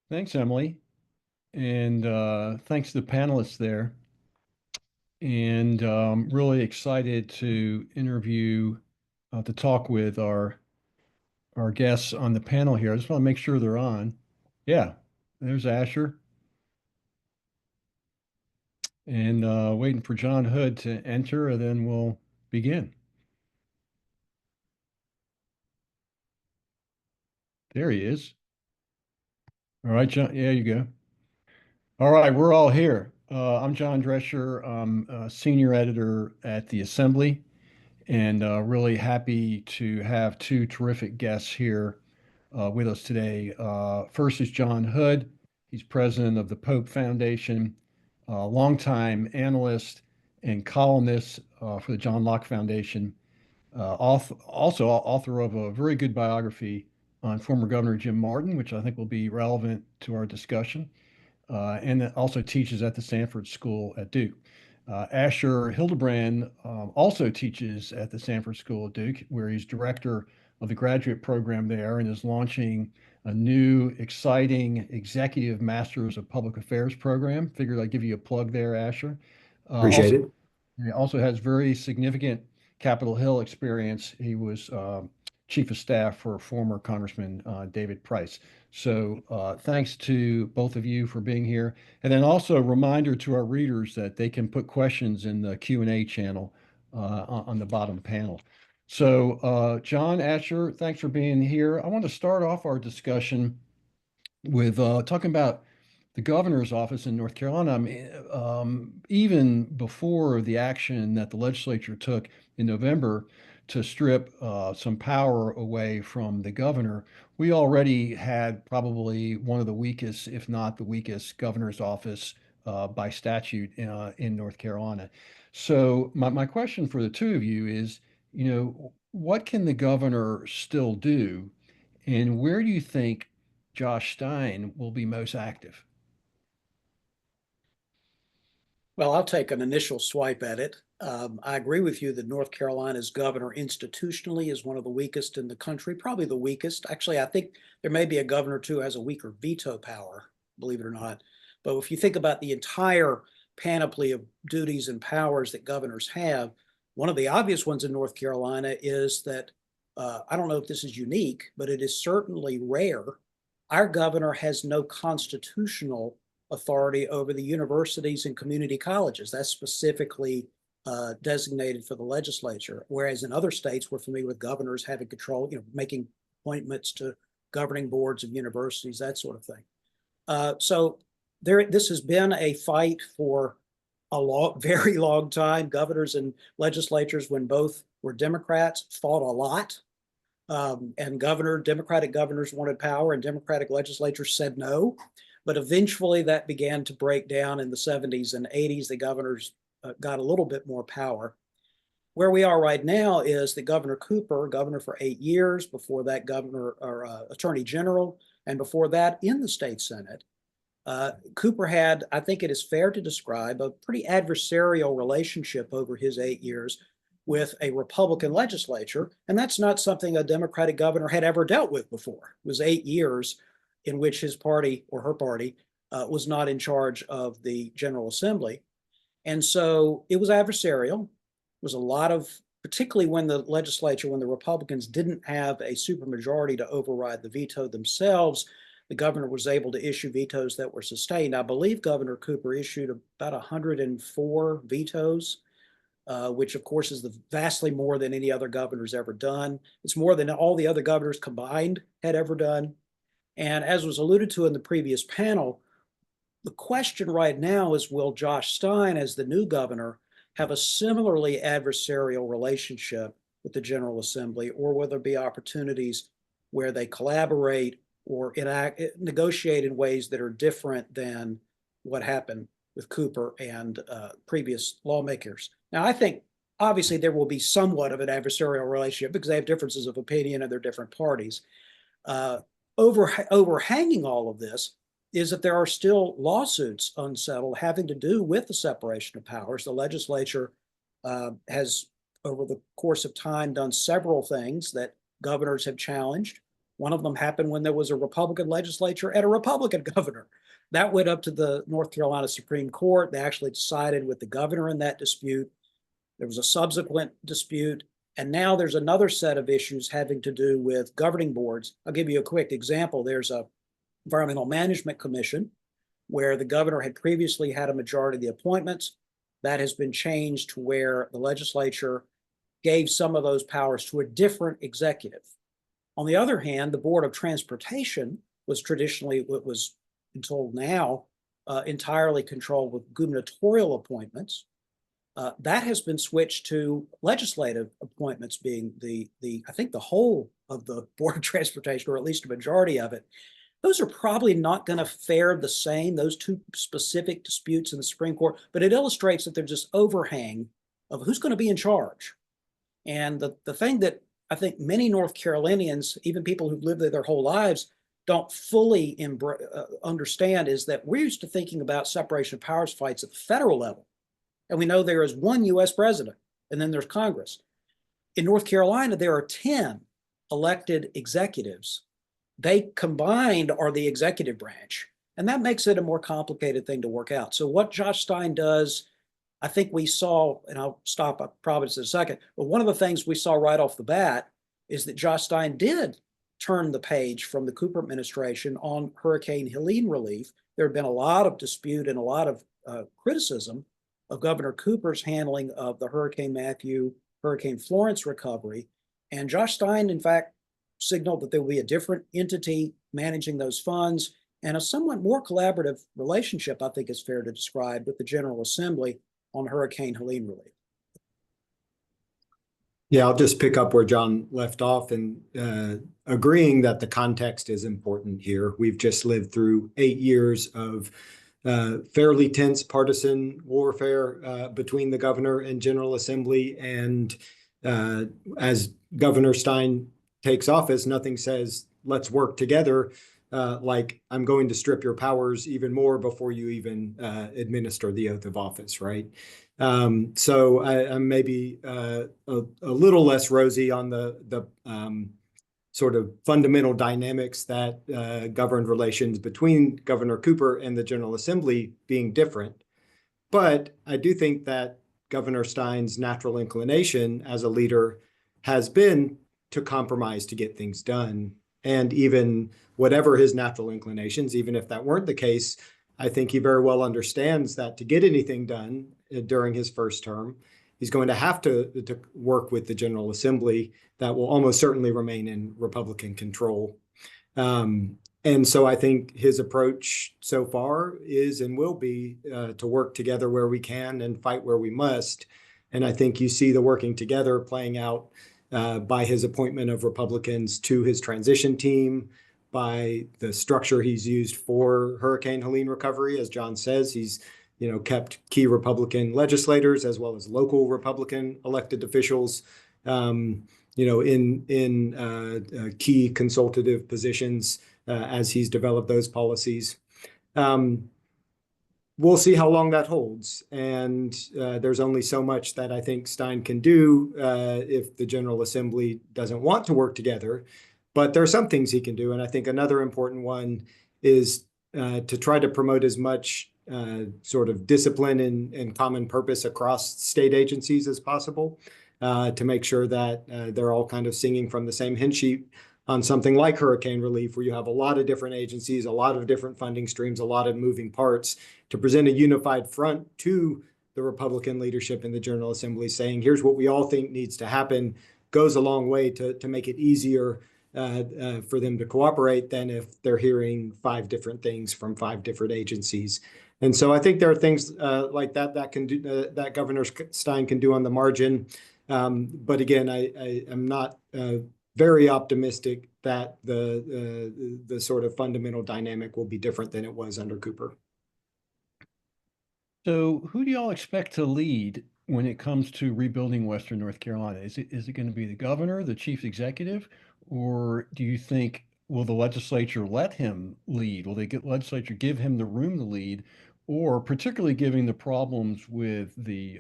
Thanks, Emily. And thanks to the panelists there. And really excited to to talk with our guests on the panel here. I just want to make sure they're on. Yeah, there's Asher. And waiting for John Hood to enter, and then we'll begin. There he is. All right, John. Yeah, you go. All right, we're all here. I'm John Drescher. I'm a senior editor at the Assembly, and really happy to have two terrific guests here with us today. First is John Hood. He's president of the Pope Foundation, longtime analyst and columnist for the John Locke Foundation. Also author of a very good biography on former Governor Jim Martin, which I think will be relevant to our discussion. And also teaches at the Sanford School at Duke. Asher Hildebrand also teaches at the Sanford School at Duke, where he's director of the graduate program there and is launching a new, exciting Executive Masters of Public Affairs program. Figured I'd give you a plug there, Asher. Appreciate it. He also has very significant Capitol Hill experience. He was chief of staff for former Congressman David Price. So thanks to both of you for being here. And then also a reminder to our readers that they can put questions in the Q&A channel on the bottom panel. So John, Asher, thanks for being here. I want to start off our discussion with talking about the governor's office in North Carolina. I mean, even before the action that the legislature took in November to strip some power away from the governor, we already had probably one of the weakest, if not the weakest, governor's office by statute in North Carolina. So my question for the two of you is, what can the governor still do, and where do you think Josh Stein will be most active? Well, I'll take an initial swipe at it. I agree with you that North Carolina's governor institutionally is one of the weakest in the country, probably the weakest. Actually, I think there may be a governor too who has a weaker veto power, believe it or not. But if you think about the entire panoply of duties and powers that governors have, one of the obvious ones in North Carolina is that, I don't know if this is unique, but it is certainly rare. Our governor has no constitutional authority over the universities and community colleges. That's specifically designated for the legislature. Whereas in other states, we're familiar with governors having control, making appointments to governing boards of universities, that sort of thing. So this has been a fight for very long time. Governors and legislatures, when both were Democrats, fought a lot. And Democratic governors wanted power and Democratic legislatures said no. But eventually that began to break down in the 70s and 80s. The governors got a little bit more power. Where we are right now is that Governor Cooper, governor for 8 years, before that governor or attorney general, and before that in the state Senate, Cooper had, I think it is fair to describe, a pretty adversarial relationship over his 8 years with a Republican legislature. And that's not something a Democratic governor had ever dealt with before. It was 8 years in which his party or her party was not in charge of the General Assembly. And so it was adversarial. It was a lot of, particularly when the legislature, when the Republicans didn't have a supermajority to override the veto themselves, the governor was able to issue vetoes that were sustained. I believe Governor Cooper issued about 104 vetoes, which of course is vastly more than any other governor's ever done. It's more than all the other governors combined had ever done. And as was alluded to in the previous panel, the question right now is, will Josh Stein, as the new governor, have a similarly adversarial relationship with the General Assembly, or will there be opportunities where they collaborate or negotiate in ways that are different than what happened with Cooper and previous lawmakers? Now, I think obviously there will be somewhat of an adversarial relationship because they have differences of opinion and they're different parties. Overhanging all of this is that there are still lawsuits unsettled having to do with the separation of powers. The legislature has, over the course of time, done several things that governors have challenged. One of them happened when there was a Republican legislature and a Republican governor. That went up to the North Carolina Supreme Court. They actually decided with the governor in that dispute. There was a subsequent dispute. And now there's another set of issues having to do with governing boards. I'll give you a quick example. There's a Environmental Management Commission where the governor had previously had a majority of the appointments. That has been changed to where the legislature gave some of those powers to a different executive. On the other hand, the Board of Transportation was traditionally, what was until now, entirely controlled with gubernatorial appointments. That has been switched to legislative appointments being I think the whole of the Board of Transportation, or at least a majority of it. Those are probably not going to fare the same, those two specific disputes in the Supreme Court, but it illustrates that there's this overhang of who's going to be in charge. And the thing that I think many North Carolinians, even people who've lived there their whole lives, don't fully understand is that we're used to thinking about separation of powers fights at the federal level. And we know there is one US president, and then there's Congress. In North Carolina, there are 10 elected executives. They combined are the executive branch. And that makes it a more complicated thing to work out. So what Josh Stein does, I think we saw, and I'll stop at Providence in a second, but one of the things we saw right off the bat is that Josh Stein did turn the page from the Cooper administration on Hurricane Helene relief. There had been a lot of dispute and a lot of criticism of Governor Cooper's handling of the Hurricane Matthew, Hurricane Florence recovery. And Josh Stein, in fact, signaled that there will be a different entity managing those funds and a somewhat more collaborative relationship, I think is fair to describe, with the General Assembly on Hurricane Helene relief. Yeah, I'll just pick up where John left off and agreeing that the context is important here. We've just lived through 8 years of fairly tense partisan warfare between the governor and General Assembly. And as Governor Stein takes office, nothing says, let's work together, like I'm going to strip your powers even more before you even administer the oath of office, right? So I'm maybe a little less rosy on the sort of fundamental dynamics that governed relations between Governor Cooper and the General Assembly being different. But I do think that Governor Stein's natural inclination as a leader has been to compromise to get things done. And even whatever his natural inclinations, even if that weren't the case, I think he very well understands that to get anything done during his first term, he's going to have to work with the General Assembly that will almost certainly remain in Republican control. And so I think his approach so far is and will be to work together where we can and fight where we must. And I think you see the working together playing out by his appointment of Republicans to his transition team, by the structure he's used for Hurricane Helene recovery. As John says, he's kept key Republican legislators as well as local Republican elected officials, in key consultative positions as he's developed those policies. We'll see how long that holds. And there's only so much that I think Stein can do if the General Assembly doesn't want to work together. But there are some things he can do. And I think another important one is to try to promote as much sort of discipline and common purpose across state agencies as possible, to make sure that they're all kind of singing from the same hymn sheet on something like hurricane relief, where you have a lot of different agencies, a lot of different funding streams, a lot of moving parts, to present a unified front to the Republican leadership in the General Assembly saying, here's what we all think needs to happen, goes a long way to make it easier for them to cooperate than if they're hearing 5 different things from 5 different agencies. And so I think there are things like that that Governor Stein can do on the margin. But again, I am not very optimistic that the sort of fundamental dynamic will be different than it was under Cooper. So who do y'all expect to lead when it comes to rebuilding Western North Carolina? Is it going to be the governor, the chief executive, or do you think will the legislature let him lead? Will the legislature give him the room to lead? Or particularly given the problems with the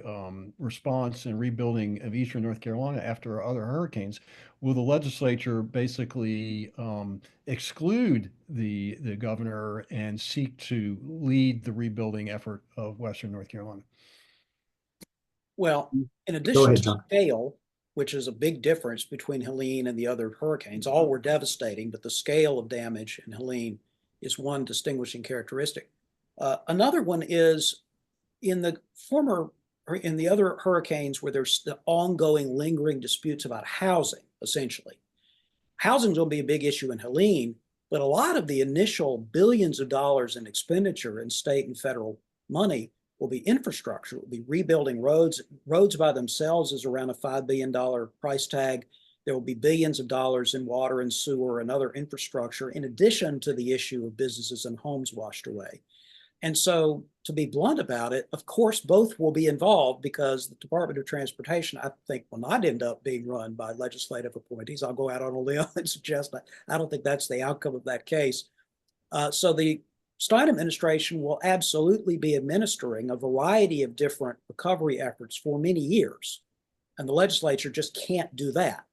response and rebuilding of Eastern North Carolina after other hurricanes, will the legislature basically exclude the governor and seek to lead the rebuilding effort of Western North Carolina? Well, in Go addition ahead, to John. scale, which is a big difference between Helene and the other hurricanes, all were devastating, but the scale of damage in Helene is one distinguishing characteristic. Another one is in the other hurricanes where there's the ongoing lingering disputes about housing, essentially. Housing will be a big issue in Helene, but a lot of the initial billions of dollars in expenditure in state and federal money will be infrastructure, will be rebuilding roads. Roads by themselves is around a $5 billion price tag. There will be billions of dollars in water and sewer and other infrastructure, in addition to the issue of businesses and homes washed away. And so, to be blunt about it, of course, both will be involved because the Department of Transportation, I think, will not end up being run by legislative appointees. I'll go out on a limb and suggest I don't think that's the outcome of that case. So the Stein administration will absolutely be administering a variety of different recovery efforts for many years. And the legislature just can't do that.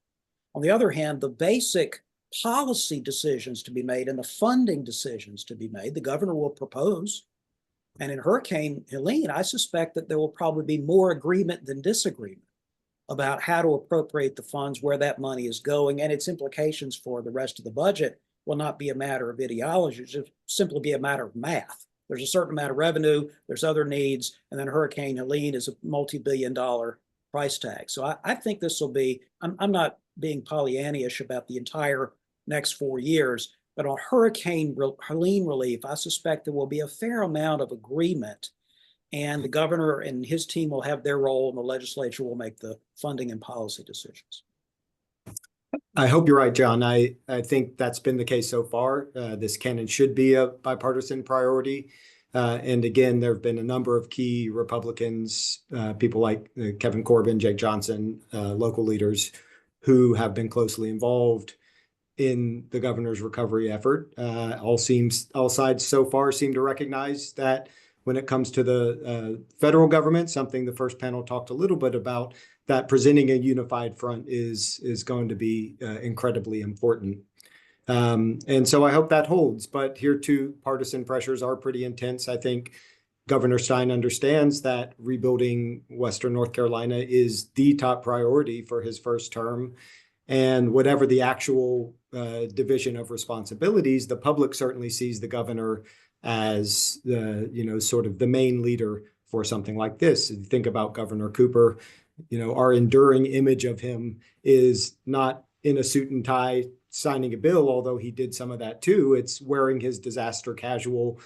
On the other hand, the basic policy decisions to be made and the funding decisions to be made, the governor will propose. And in Hurricane Helene, I suspect that there will probably be more agreement than disagreement about how to appropriate the funds, where that money is going, and its implications for the rest of the budget will not be a matter of ideology, it'll simply be a matter of math. There's a certain amount of revenue, there's other needs, and then Hurricane Helene is a multi-billion-dollar price tag. So I think this will be, I'm not being Pollyannish about the entire next 4 years, but on Hurricane Helene relief, I suspect there will be a fair amount of agreement, and the governor and his team will have their role, and the legislature will make the funding and policy decisions. I hope you're right, John. I think that's been the case so far. This can and should be a bipartisan priority. And again, there have been a number of key Republicans, people like Kevin Corbin, Jake Johnson, local leaders who have been closely involved in the governor's recovery effort. All sides so far seem to recognize that when it comes to the federal government, something the first panel talked a little bit about, that presenting a unified front is going to be incredibly important. And so I hope that holds. But here too, partisan pressures are pretty intense. I think Governor Stein understands that rebuilding Western North Carolina is the top priority for his first term. And whatever the actual division of responsibilities, the public certainly sees the governor as sort of the main leader for something like this. If you think about Governor Cooper, our enduring image of him is not in a suit and tie signing a bill, although he did some of that too. It's wearing his disaster casual,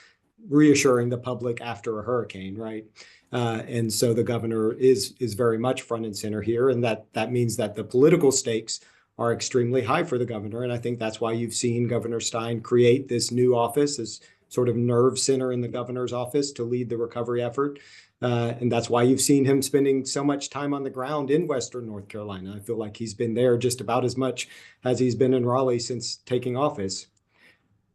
reassuring the public after a hurricane, right? And so the governor is very much front and center here, and that means that the political stakes are extremely high for the governor. And I think that's why you've seen Governor Stein create this new office, this sort of nerve center in the governor's office to lead the recovery effort. And that's why you've seen him spending so much time on the ground in Western North Carolina. I feel like he's been there just about as much as he's been in Raleigh since taking office.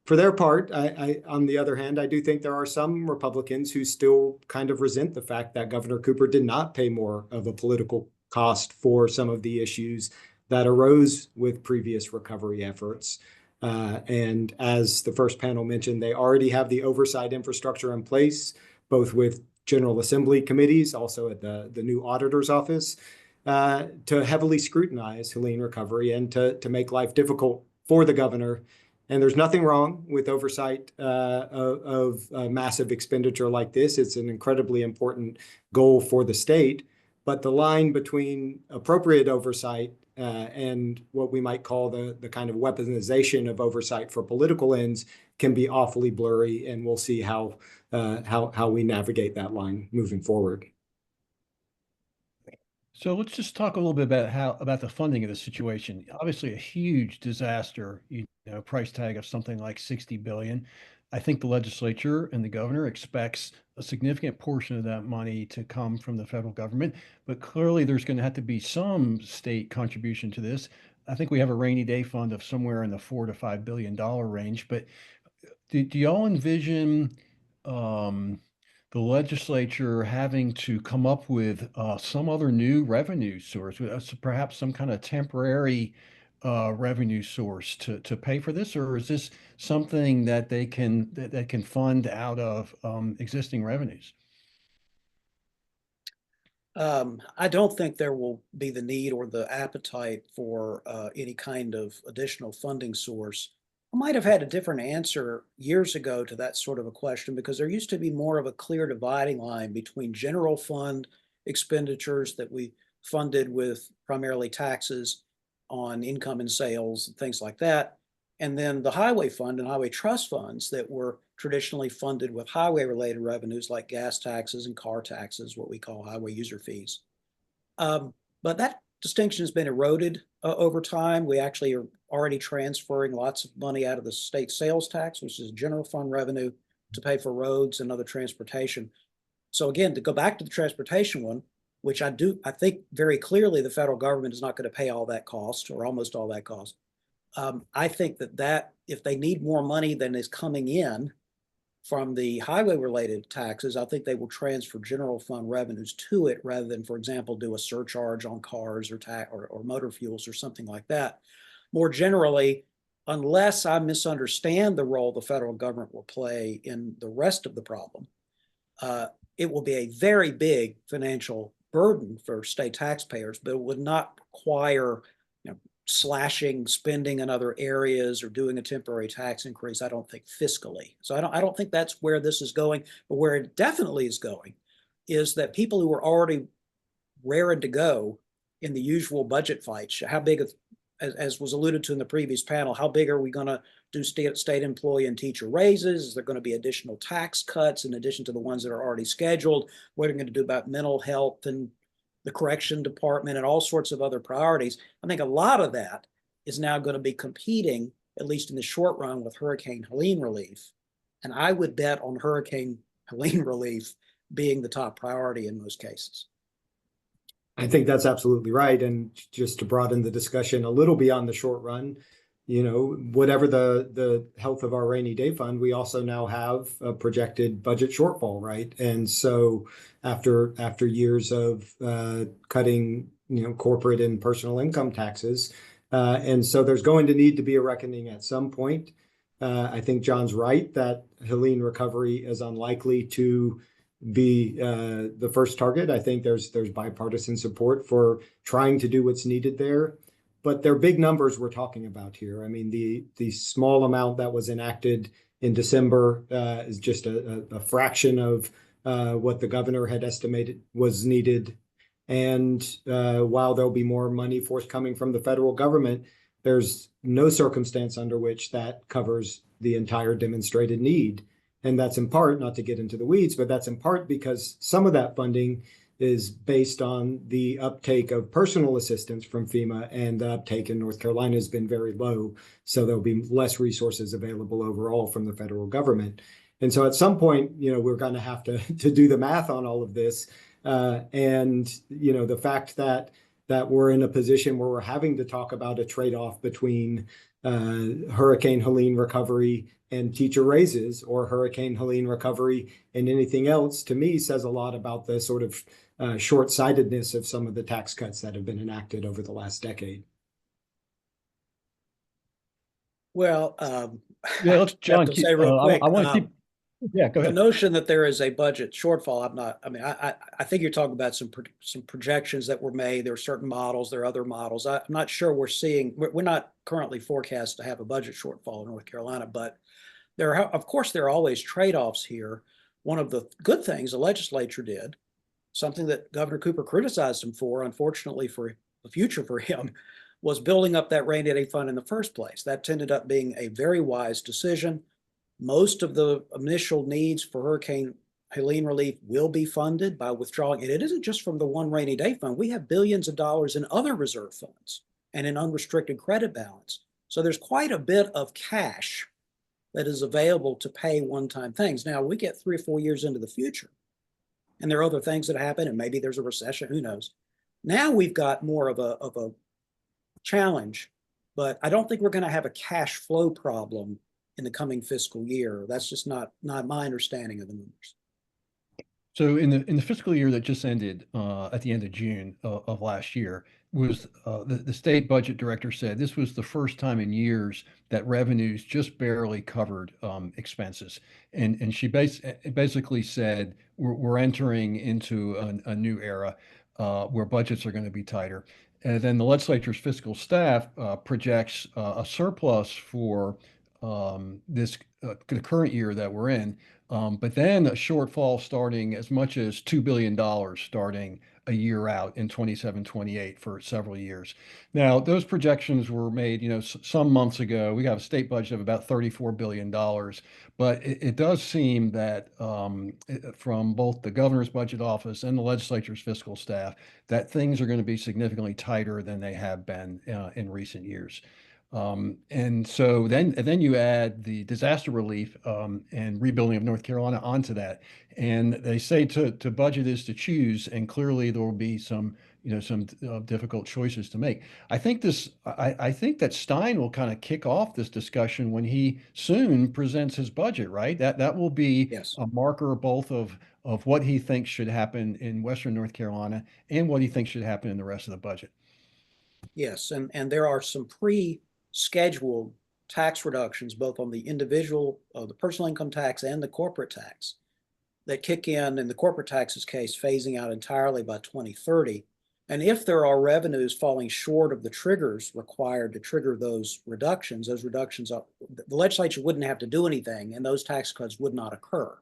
For their part, on the other hand, I do think there are some Republicans who still kind of resent the fact that Governor Cooper did not pay more of a political cost for some of the issues that arose with previous recovery efforts. And as the first panel mentioned, they already have the oversight infrastructure in place, both with General Assembly committees, also at the new auditor's office, to heavily scrutinize Helene recovery and to make life difficult for the governor. And there's nothing wrong with oversight of massive expenditure like this. It's an incredibly important goal for the state. But the line between appropriate oversight and what we might call the kind of weaponization of oversight for political ends can be awfully blurry, and we'll see how we navigate that line moving forward. So let's just talk a little bit about the funding of the situation. Obviously, a huge disaster, price tag of something like $60 billion. I think the legislature and the governor expects a significant portion of that money to come from the federal government, but clearly there's going to have to be some state contribution to this. I think we have a rainy day fund of somewhere in the $4 to $5 billion range, but do y'all envision the legislature having to come up with some other new revenue source, perhaps some kind of temporary revenue source to pay for this, or is this something that they can fund out of existing revenues? I don't think there will be the need or the appetite for any kind of additional funding source. I might have had a different answer years ago to that sort of a question, because there used to be more of a clear dividing line between general fund expenditures that we funded with primarily taxes on income and sales and things like that, and then the highway fund and highway trust funds that were traditionally funded with highway-related revenues like gas taxes and car taxes, what we call highway user fees. But that distinction has been eroded over time. We actually are already transferring lots of money out of the state sales tax, which is general fund revenue, to pay for roads and other transportation. So again, to go back to the transportation one, which I think very clearly the federal government is not going to pay all that cost or almost all that cost. I think that if they need more money than is coming in from the highway-related taxes, I think they will transfer general fund revenues to it rather than, for example, do a surcharge on cars or motor fuels or something like that. More generally, unless I misunderstand the role the federal government will play in the rest of the problem, it will be a very big financial burden for state taxpayers, but it would not require slashing spending in other areas or doing a temporary tax increase, I don't think, fiscally. So I don't think that's where this is going. But where it definitely is going is that people who are already raring to go in the usual budget fights, how big, as was alluded to in the previous panel, how big are we going to do state employee and teacher raises? Is there going to be additional tax cuts in addition to the ones that are already scheduled? What are we going to do about mental health and the correction department and all sorts of other priorities? I think a lot of that is now going to be competing, at least in the short run, with Hurricane Helene relief. And I would bet on Hurricane Helene relief being the top priority in most cases. I think that's absolutely right. And just to broaden the discussion a little beyond the short run, whatever the health of our rainy day fund, we also now have a projected budget shortfall, right? And so after years of cutting, corporate and personal income taxes, and so there's going to need to be a reckoning at some point. I think John's right that Helene recovery is unlikely to be the first target. I think there's bipartisan support for trying to do what's needed there. But they're big numbers we're talking about here. I mean, the small amount that was enacted in December is just a fraction of what the governor had estimated was needed. And while there'll be more money forthcoming from the federal government, there's no circumstance under which that covers the entire demonstrated need. And that's in part, not to get into the weeds, but that's in part because some of that funding is based on the uptake of personal assistance from FEMA, and the uptake in North Carolina has been very low. So there'll be less resources available overall from the federal government. And so at some point, we're going to have to do the math on all of this. The fact that we're in a position where we're having to talk about a trade-off between Hurricane Helene recovery and teacher raises, or Hurricane Helene recovery and anything else, to me says a lot about the sort of short-sightedness of some of the tax cuts that have been enacted over the last decade. Well, Yeah, I let's, have John, to say real quick, I want to keep, yeah, go the ahead. notion that there is a budget shortfall, I think you're talking about some projections that were made. There are certain models, there are other models. I'm not sure we're not currently forecast to have a budget shortfall in North Carolina, but of course, there are always trade-offs here. One of the good things the legislature did, something that Governor Cooper criticized him for, unfortunately for the future for him, was building up that rainy day fund in the first place. That ended up being a very wise decision. Most of the initial needs for Hurricane Helene relief will be funded by withdrawing. And it isn't just from the one rainy day fund. We have billions of dollars in other reserve funds and in unrestricted credit balance. So there's quite a bit of cash that is available to pay one-time things. Now, we get 3 or 4 years into the future, and there are other things that happen, and maybe there's a recession, who knows. Now we've got more of a challenge, but I don't think we're going to have a cash flow problem in the coming fiscal year. That's just not my understanding of the numbers. So in the fiscal year that just ended at the end of June of last year, was the state budget director said this was the first time in years that revenues just barely covered expenses, and she basically said we're entering into a new era where budgets are going to be tighter. And then the legislature's fiscal staff projects a surplus for the current year that we're in. But then a shortfall starting as much as $2 billion starting a year out in 27-28 for several years. Now, those projections were made, some months ago. We have a state budget of about $34 billion, but it does seem that from both the governor's budget office and the legislature's fiscal staff, that things are going to be significantly tighter than they have been in recent years. And then you add the disaster relief and rebuilding of North Carolina onto that. And they say to budget is to choose, and clearly there will be some difficult choices to make. I think that Stein will kind of kick off this discussion when he soon presents his budget, right? That will be Yes. a marker both of what he thinks should happen in Western North Carolina and what he thinks should happen in the rest of the budget. Yes, and there are some pre-scheduled tax reductions, both on the individual, the personal income tax and the corporate tax, that kick in the corporate tax's case, phasing out entirely by 2030. And if there are revenues falling short of the triggers required to trigger those reductions, the legislature wouldn't have to do anything, and those tax cuts would not occur.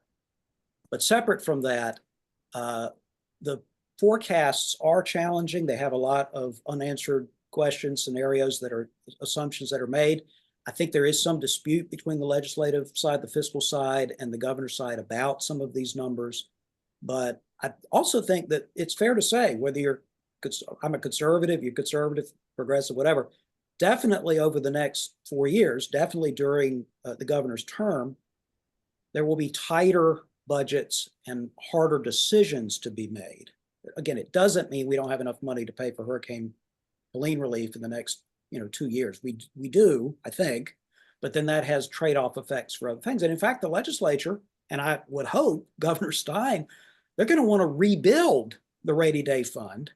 But separate from that, the forecasts are challenging. They have a lot of unanswered questions, scenarios assumptions that are made. I think there is some dispute between the legislative side, the fiscal side, and the governor's side about some of these numbers. But I also think that it's fair to say, whether I'm a conservative, you're conservative, progressive, whatever, definitely over the next 4 years, definitely during the governor's term, there will be tighter budgets and harder decisions to be made. Again, it doesn't mean we don't have enough money to pay for Hurricane Helene relief in the next 2 years. We do, I think, but then that has trade-off effects for other things. And in fact, the legislature, and I would hope Governor Stein, they're going to want to rebuild the rainy day fund,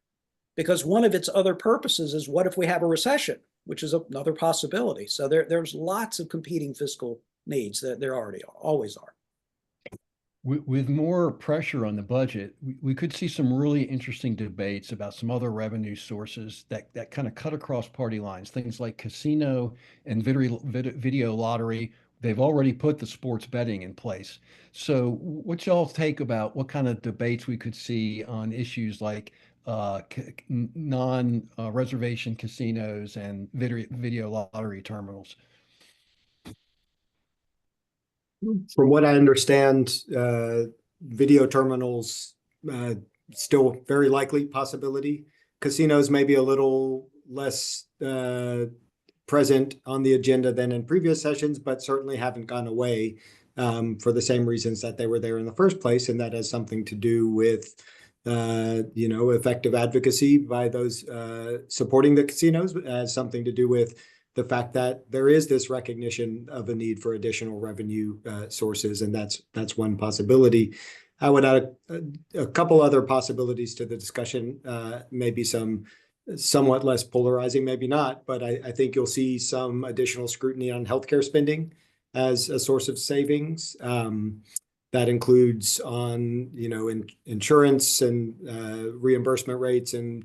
because one of its other purposes is, what if we have a recession, which is another possibility. So there's lots of competing fiscal needs that there always are. With more pressure on the budget, we could see some really interesting debates about some other revenue sources that kind of cut across party lines. Things like casino and video lottery. They've already put the sports betting in place. So what y'all take about what kind of debates we could see on issues like non-reservation casinos and video lottery terminals? From what I understand, video terminals still very likely possibility. Casinos may be a little less present on the agenda than in previous sessions, but certainly haven't gone away for the same reasons that they were there in the first place, and that has something to do with effective advocacy by those supporting the casinos. It has something to do with the fact that there is this recognition of a need for additional revenue sources, and that's one possibility. I would add a couple other possibilities to the discussion, maybe some somewhat less polarizing, maybe not, but I think you'll see some additional scrutiny on healthcare spending as a source of savings. That includes on, insurance and reimbursement rates and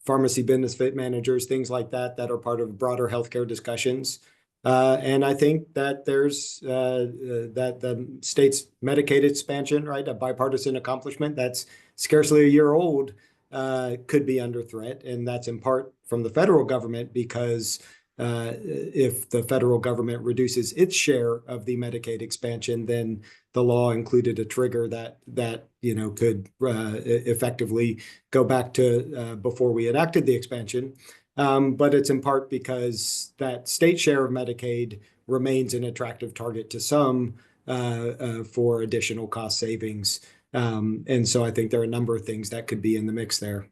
pharmacy benefit managers, things like that, that are part of broader healthcare discussions. And I think that there's that the state's Medicaid expansion, right, a bipartisan accomplishment that's scarcely a year old, could be under threat. And that's in part from the federal government, because if the federal government reduces its share of the Medicaid expansion, then the law included a trigger that could effectively go back to before we enacted the expansion. But it's in part because that state share of Medicaid remains an attractive target to some for additional cost savings. And so I think there are a number of things that could be in the mix there.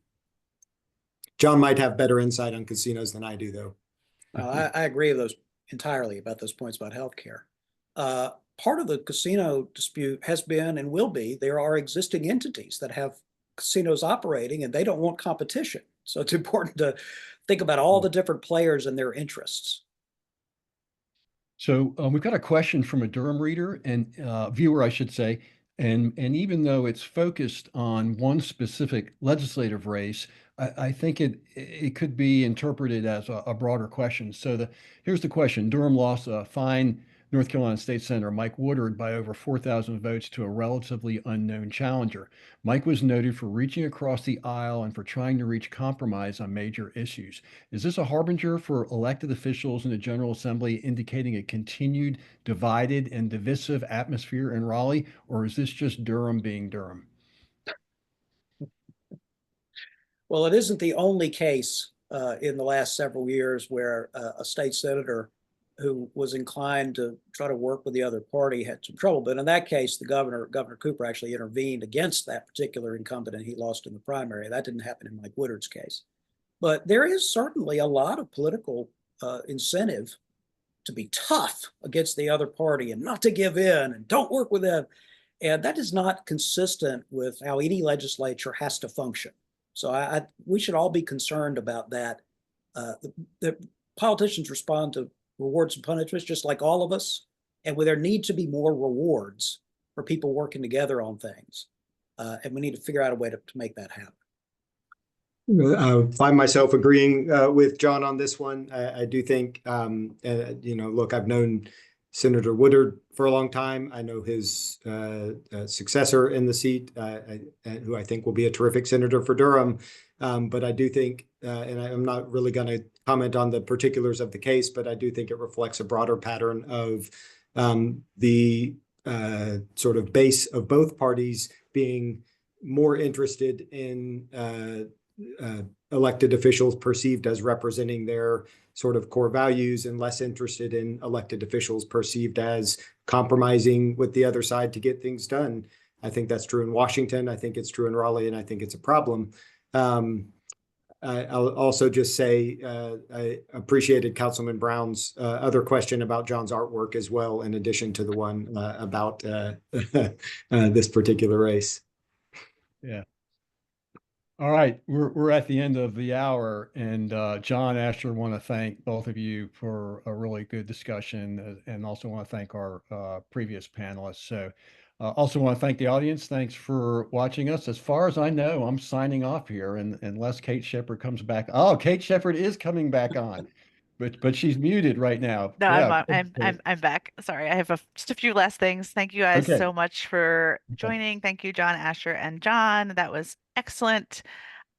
John might have better insight on casinos than I do, though. I agree with those entirely about those points about healthcare. Part of the casino dispute has been and will be there are existing entities that have casinos operating and they don't want competition. So it's important to think about all the different players and their interests. So we've got a question from a Durham reader and viewer, I should say. And even though it's focused on one specific legislative race, I think it could be interpreted as a broader question. So here's the question. Durham lost a fine North Carolina State Senator Mike Woodard by over 4,000 votes to a relatively unknown challenger. Mike was noted for reaching across the aisle and for trying to reach compromise on major issues. Is this a harbinger for elected officials in the General Assembly, indicating a continued divided and divisive atmosphere in Raleigh, or is this just Durham being Durham? Well, it isn't the only case in the last several years where a state senator who was inclined to try to work with the other party had some trouble. But in that case, Governor Cooper actually intervened against that particular incumbent and he lost in the primary. That didn't happen in Mike Woodard's case. But there is certainly a lot of political incentive to be tough against the other party and not to give in and don't work with them. And that is not consistent with how any legislature has to function. So we should all be concerned about that. The politicians respond to rewards and punishments just like all of us. And there need to be more rewards for people working together on things. And we need to figure out a way to make that happen. I find myself agreeing with John on this one. I do think, look, I've known Senator Woodard for a long time. I know his successor in the seat, who I think will be a terrific senator for Durham. But I do think, and I'm not really going to comment on the particulars of the case, but I do think it reflects a broader pattern of the sort of base of both parties being more interested in elected officials perceived as representing their sort of core values and less interested in elected officials perceived as compromising with the other side to get things done. I think that's true in Washington. I think it's true in Raleigh, and I think it's a problem. I'll also just say I appreciated Councilman Brown's other question about John's artwork as well, in addition to the one about this particular race. Yeah. All right, we're at the end of the hour, and John, Asher, want to thank both of you for a really good discussion, and also want to thank our previous panelists. So also want to thank the audience. Thanks for watching us. As far as I know, I'm signing off here, and unless Kate Shepard comes back. Oh, Kate Shepard is coming back on, but she's muted right now. No, Yeah. I'm back. Sorry, I have just a few last things. Thank you guys so much for joining. Thank you, John, Asher, and John. That was excellent.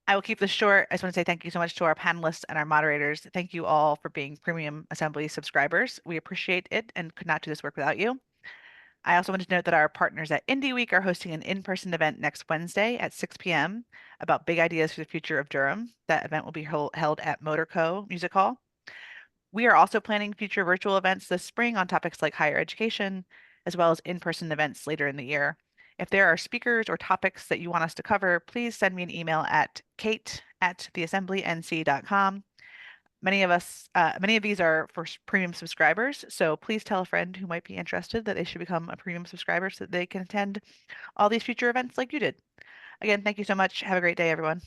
I will keep this short. I just want to say thank you so much to our panelists and our moderators. Thank you all for being Premium Assembly subscribers. We appreciate it and could not do this work without you. I also wanted to note that our partners at Indie Week are hosting an in-person event next Wednesday at 6 p.m. about big ideas for the future of Durham. That event will be held at Motor Co. Music Hall. We are also planning future virtual events this spring on topics like higher education, as well as in-person events later in the year. If there are speakers or topics that you want us to cover, please send me an email at kate@theassemblync.com. Many of these are for premium subscribers, so please tell a friend who might be interested that they should become a premium subscriber so that they can attend all these future events like you did. Again, thank you so much. Have a great day, everyone.